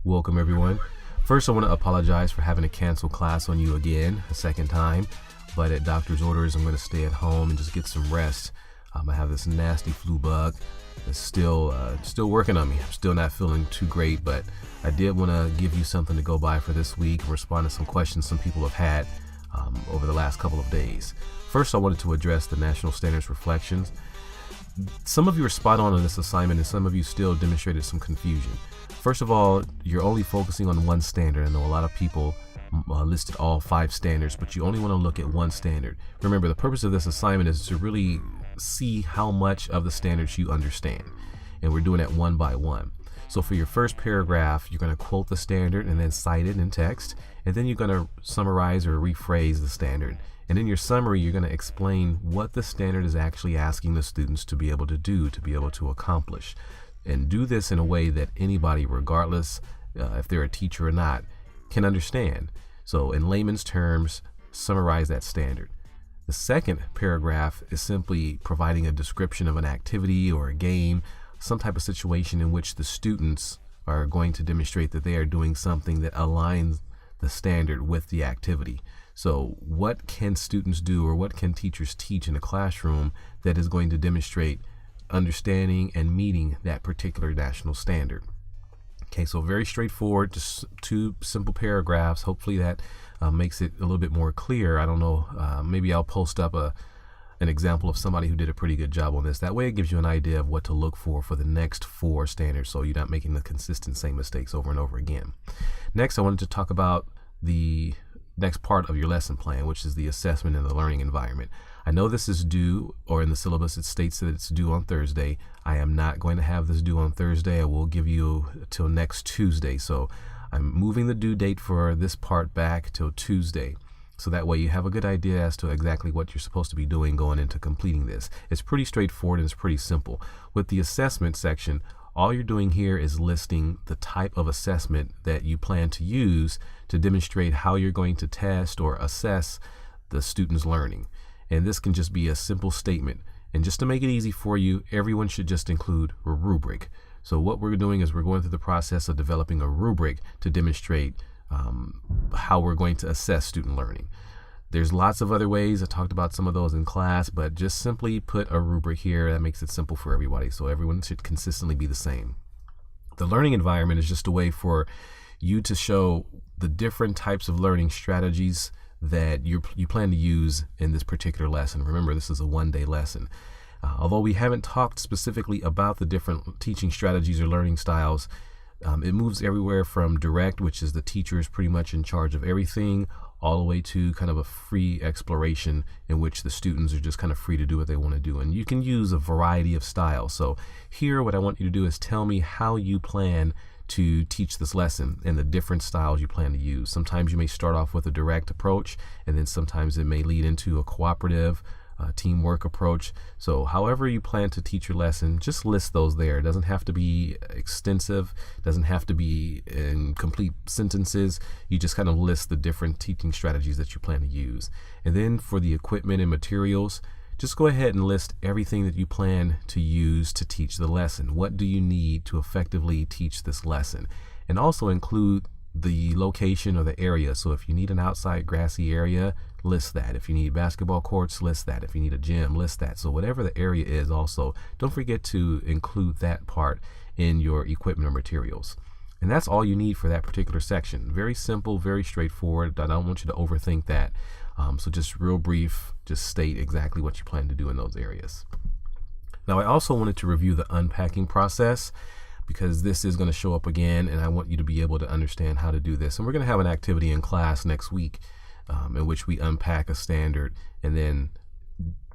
Welcome everyone. First, I want to apologize for having to cancel class on you again, a second time, but at doctor's orders, I'm going to stay at home and just get some rest. I have this nasty flu bug that's still working on me. I'm still not feeling too great, but I did want to give you something to go by for this week and respond to some questions some people have had over the last couple of days. First, I wanted to address the National Standards reflections. Some of you are spot on this assignment, and some of you still demonstrated some confusion. First of all, you're only focusing on one standard. I know a lot of people listed all 5 standards, but you only want to look at one standard. Remember, the purpose of this assignment is to really see how much of the standards you understand, and we're doing that one by one. So for your first paragraph, you're going to quote the standard and then cite it in text, and then you're going to summarize or rephrase the standard. And in your summary, you're going to explain what the standard is actually asking the students to be able to do, to be able to accomplish. And do this in a way that anybody, regardless if they're a teacher or not, can understand. So in layman's terms, summarize that standard. The second paragraph is simply providing a description of an activity or a game, some type of situation in which the students are going to demonstrate that they are doing something that aligns the standard with the activity. So what can students do, or what can teachers teach in a classroom that is going to demonstrate understanding and meeting that particular national standard? Okay, so very straightforward, just 2 simple paragraphs. Hopefully that makes it a little bit more clear. I don't know, maybe I'll post up an example of somebody who did a pretty good job on this. That way it gives you an idea of what to look for the next 4 standards, so you're not making the consistent same mistakes over and over again. Next, I wanted to talk about the next part of your lesson plan, which is the assessment and the learning environment. I know this is due, or in the syllabus it states that it's due on Thursday. I am not going to have this due on Thursday. I will give you till next Tuesday. So I'm moving the due date for this part back till Tuesday. So that way you have a good idea as to exactly what you're supposed to be doing going into completing this. It's pretty straightforward and it's pretty simple. With the assessment section, all you're doing here is listing the type of assessment that you plan to use to demonstrate how you're going to test or assess the student's learning. And this can just be a simple statement. And just to make it easy for you, everyone should just include a rubric. So what we're doing is we're going through the process of developing a rubric to demonstrate how we're going to assess student learning. There's lots of other ways. I talked about some of those in class, but just simply put a rubric here. That makes it simple for everybody, so everyone should consistently be the same. The learning environment is just a way for you to show the different types of learning strategies that you plan to use in this particular lesson. Remember, this is a one-day lesson. Although we haven't talked specifically about the different teaching strategies or learning styles, it moves everywhere from direct, which is the teacher is pretty much in charge of everything, all the way to kind of a free exploration in which the students are just kind of free to do what they want to do. And you can use a variety of styles. So here, what I want you to do is tell me how you plan to teach this lesson and the different styles you plan to use. Sometimes you may start off with a direct approach, and then sometimes it may lead into a cooperative teamwork approach. So however you plan to teach your lesson, just list those there. It doesn't have to be extensive, doesn't have to be in complete sentences. You just kind of list the different teaching strategies that you plan to use. And then for the equipment and materials, just go ahead and list everything that you plan to use to teach the lesson. What do you need to effectively teach this lesson? And also include the location or the area. So if you need an outside grassy area, list that. If you need basketball courts, list that. If you need a gym, list that. So whatever the area is, also don't forget to include that part in your equipment or materials. And that's all you need for that particular section. Very simple, very straightforward. I don't want you to overthink that. So just real brief, just state exactly what you plan to do in those areas. Now, I also wanted to review the unpacking process, because this is going to show up again, and I want you to be able to understand how to do this. And we're going to have an activity in class next week in which we unpack a standard, and then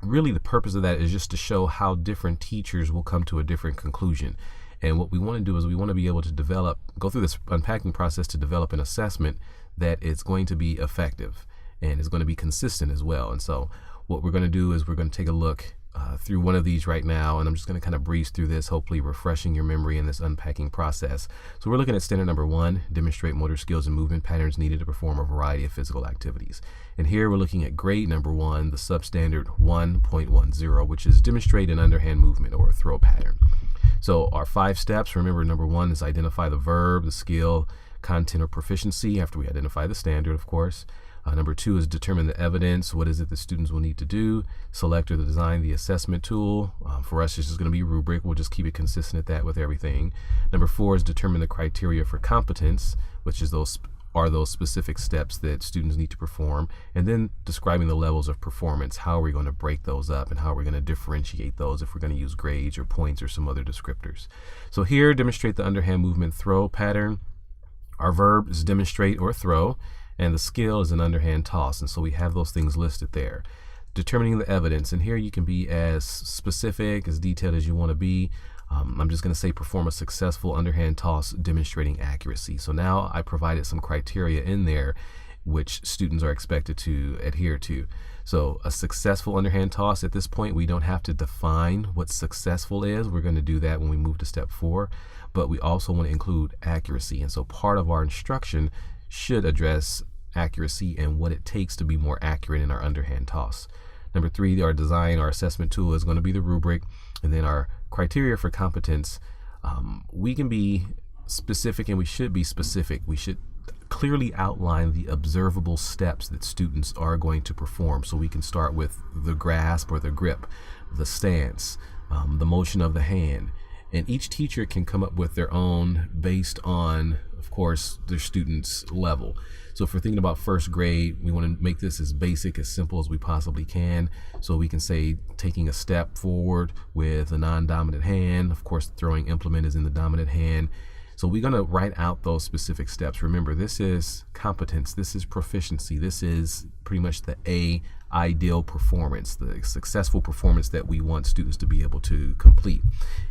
really the purpose of that is just to show how different teachers will come to a different conclusion. And what we want to do is we want to be able to go through this unpacking process to develop an assessment that is going to be effective and is going to be consistent as well. And so what we're going to do is we're going to take a look through one of these right now, and I'm just going to kind of breeze through this, hopefully refreshing your memory in this unpacking process. So we're looking at standard number 1, demonstrate motor skills and movement patterns needed to perform a variety of physical activities. And here we're looking at grade number 1, the substandard 1.10, which is demonstrate an underhand movement or a throw pattern. So our 5 steps, remember, number 1 is identify the verb, the skill, content, or proficiency after we identify the standard, of course. Number 2 is determine the evidence. What is it that students will need to do? Select or design the assessment tool. For us, it's just going to be rubric. We'll just keep it consistent at that with everything. Number 4 is determine the criteria for competence, which is those specific steps that students need to perform. And then describing the levels of performance. How are we going to break those up, and how are we going to differentiate those if we're going to use grades or points or some other descriptors? So here, demonstrate the underhand movement throw pattern. Our verb is demonstrate or throw, and the skill is an underhand toss. And so we have those things listed there. Determining the evidence, and here you can be as specific, as detailed as you want to be. I'm just going to say perform a successful underhand toss demonstrating accuracy. So now I provided some criteria in there which students are expected to adhere to. So a successful underhand toss, at this point we don't have to define what successful is. We're going to do that when we move to step 4, but we also want to include accuracy. And so part of our instruction should address accuracy and what it takes to be more accurate in our underhand toss. Number 3, our design, our assessment tool is going to be the rubric. And then our criteria for competence, we can be specific, and we should be specific. We should clearly outline the observable steps that students are going to perform. So we can start with the grasp or the grip, the stance, the motion of the hand. And each teacher can come up with their own based on, of course, their students' level. So if we're thinking about first grade, we want to make this as basic, as simple as we possibly can. So we can say taking a step forward with a non-dominant hand. Of course, the throwing implement is in the dominant hand. So we're going to write out those specific steps. Remember, this is competence. This is proficiency. This is pretty much the ideal performance, the successful performance that we want students to be able to complete.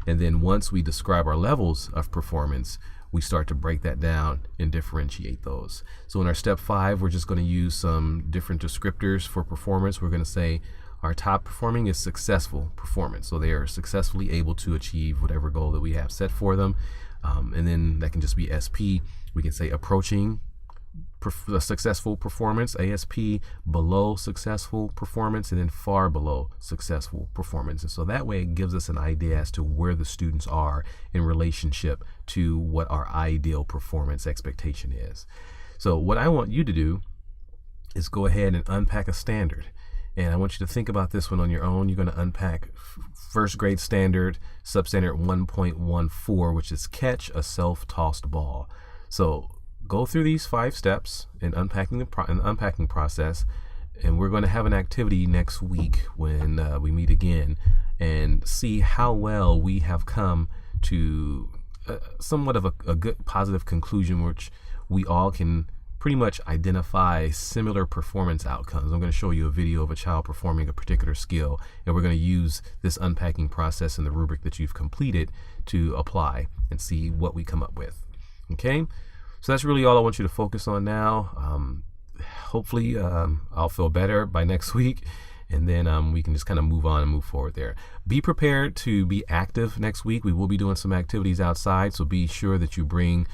And then once we describe our levels of performance, we start to break that down and differentiate those. So in our step 5, we're just going to use some different descriptors for performance. We're going to say our top performing is successful performance. So they are successfully able to achieve whatever goal that we have set for them. And then that can just be SP. We can say approaching successful performance, ASP, below successful performance, and then far below successful performance. And so that way it gives us an idea as to where the students are in relationship to what our ideal performance expectation is. So what I want you to do is go ahead and unpack a standard. And I want you to think about this one on your own. You're going to unpack first grade standard, substandard 1.14, which is catch a self-tossed ball. So go through these 5 steps in unpacking the unpacking process, and we're going to have an activity next week when we meet again, and see how well we have come to somewhat of a good positive conclusion, which we all can pretty much identify similar performance outcomes. I'm going to show you a video of a child performing a particular skill, and we're going to use this unpacking process and the rubric that you've completed to apply and see what we come up with. Okay? So that's really all I want you to focus on now. Hopefully I'll feel better by next week, and then we can just kind of move on and move forward there. Be prepared to be active next week. We will be doing some activities outside, so be sure that you bring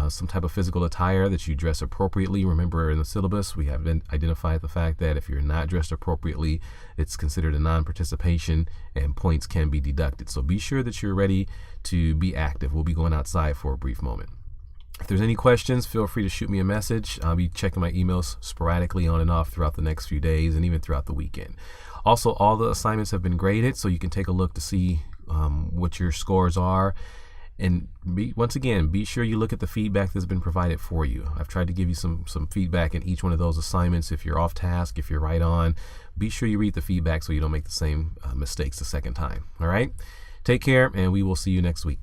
some type of physical attire, that you dress appropriately. Remember, in the syllabus, we have identified the fact that if you're not dressed appropriately, it's considered a non-participation and points can be deducted. So be sure that you're ready to be active. We'll be going outside for a brief moment. If there's any questions, feel free to shoot me a message. I'll be checking my emails sporadically on and off throughout the next few days and even throughout the weekend. Also, all the assignments have been graded, so you can take a look to see what your scores are. And once again, be sure you look at the feedback that's been provided for you. I've tried to give you some feedback in each one of those assignments. If you're off task, if you're right on, be sure you read the feedback so you don't make the same mistakes the second time. All right? Take care, and we will see you next week.